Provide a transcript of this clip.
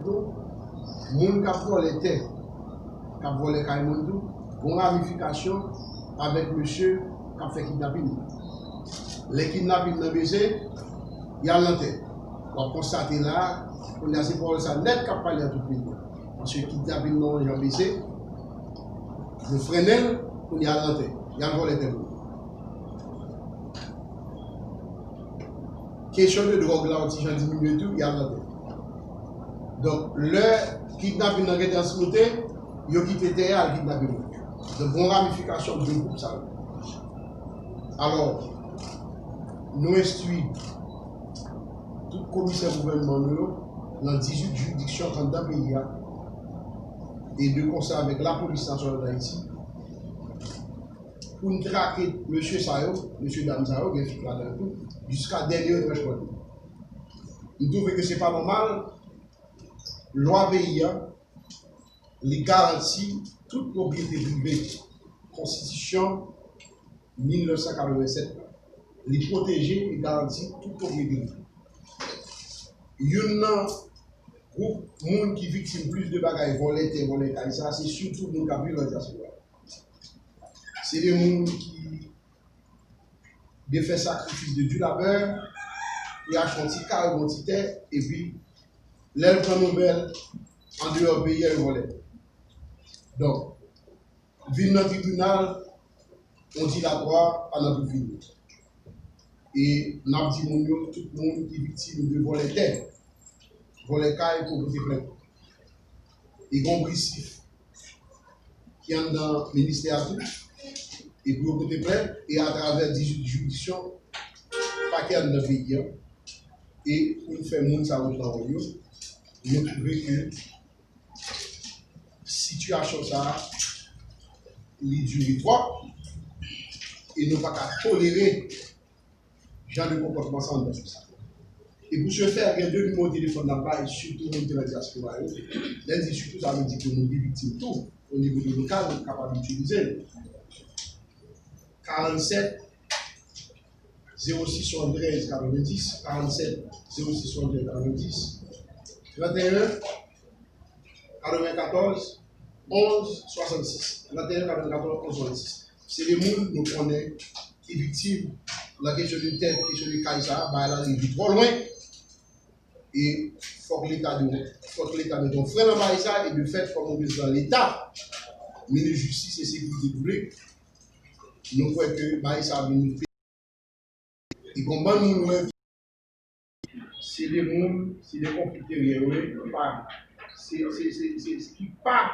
tout, moun qui a volé terre, qui a volé Kaimondou, une ramification avec monsieur qui a fait kidnapping. Les kidnappings dans le baiser, il y a l'antenne. On va constater là, on a ces paroles ça net qui a parlé à tout le monde. Parce que kidnapping non, il y a baissé. Le Fresnel, on y a l'antenne. Il y a volé terre. Question de drogue là, on a diminué tout, il y a l'antenne. Donc, le kidnapping dans le transmuté, il a quitté terre, il kidnapping. De bonnes ramifications de groupe ça. Alors, nous instruisons tout commissaire gouvernemental dans 18 juridictions dans le pays et de concert avec la police nationale d'Haïti pour nous traquer M. Sayo, M. Dame Sayo, jusqu'à dernier transport. Nous trouvons que ce n'est pas normal. Loi pays, les garantit toute propriété privée. Constitution 1987. Les protéger et garantir toute propriété privée. Il y a un groupe de monde qui victime plus de bagailles volées, ça c'est surtout nous qui avons vu dans la diaspora. C'est des gens qui ont fait sacrifice de du labeur, ils ont acheté carré quantité et puis l'elle prend nouvelle en dehors pays et volé. Donc, vient dans le tribunal, on dit la droit à notre vie. Et nous avons dit tout le monde qui est victime de voler terre, voler caille pour porter plainte. Et y a un brissif qui est dans le ministère et pour porter plainte, et à travers 18 juridictions, pas qu'il y a dans le pays. Et pour faire monde ça dans le pays, nous trouvons que situation ça, il dure trop, et nous ne pouvons pas tolérer genre de comportement sans dans ça. Et pour ce faire, il y a deux numéros de téléphone là-bas, et surtout dans la diaspora. Là, surtout, ça veut dire que nous sommes victimes tout, au niveau du local, nous sommes capables d'utiliser. 47 06 73 90, 47 06 73 90, 31 94 11 66. 31 94 11 66. C'est les gens que nous connaissons qui sont victimes de la question de tête, la question de Kaïsa, elle arrive trop loin. Et il faut que l'État mette un frein dans ça et de fait, comme on dit dans l'État, mais de justice et sécurité publique, nous croyons que Baïsa a venu et comment nous c'est des mondes, c'est des conflits derrière eux, c'est pas